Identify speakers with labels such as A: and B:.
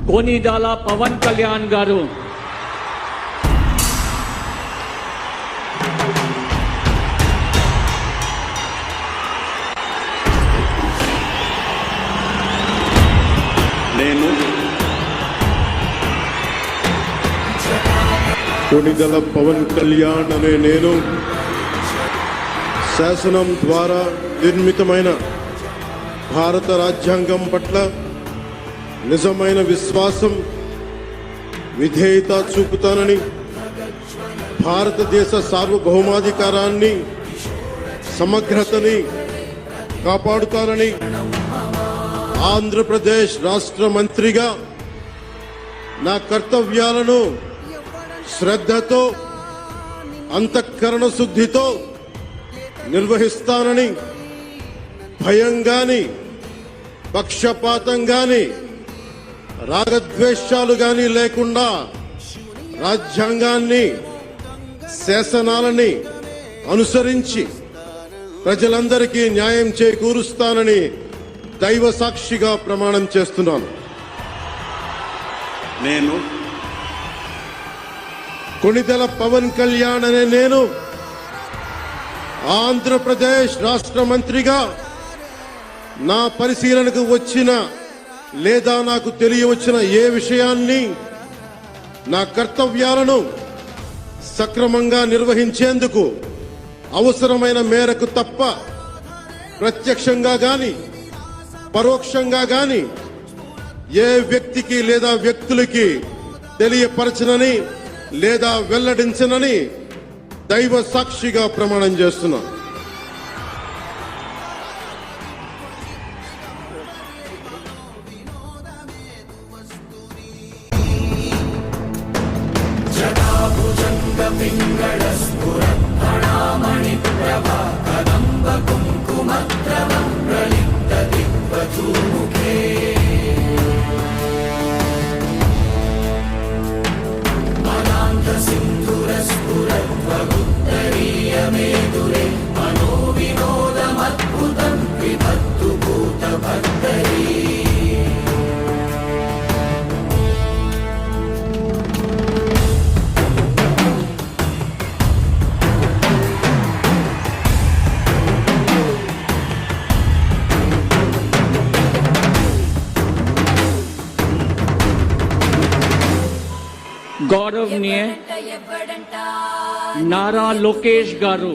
A: कोनीदाला पवन कल्याण गारू
B: कोनीदला पवन कल्याण अने नेनु शासनं द्वारा निर्मितमैन भारत राज्यांगं पट्ल निजमैन विश्वासं विधेयत चूपुताननि भारतदेश सार्वभौमाधिकारान्नि समग्रतनि कापाडुताननि आंध्र प्रदेश राष्ट्र मंत्रिगा ना कर्तव्याలను శ్రద్ధతో అంతఃకరణ శుద్ధితో నిర్వహిస్తానని భయం గాని పక్షపాతం గాని రాగద్వేషాలు గాని లేకుండా రాజ్యాంగాన్ని శాసనాలని అనుసరించి ప్రజలందరికీ న్యాయం చేకూరుస్తానని దైవ సాక్షిగా ప్రమాణం చేస్తున్నాను. నేను కొనిదెల పవన్ కళ్యాణ్ అనే నేను ఆంధ్రప్రదేశ్ రాష్ట్ర మంత్రిగా నా పరిశీలనకు వచ్చిన లేదా నాకు తెలియవచ్చిన ఏ విషయాన్ని నా కర్తవ్యాలను సక్రమంగా నిర్వహించేందుకు అవసరమైన మేరకు తప్ప ప్రత్యక్షంగా గాని పరోక్షంగా గాని ఏ వ్యక్తికి లేదా వ్యక్తులకి తెలియపరచనని లేదా వెల్లడించనని దైవ సాక్షిగా ప్రమాణం చేస్తున్నా. गौरवनीय नारा लोकेश गारू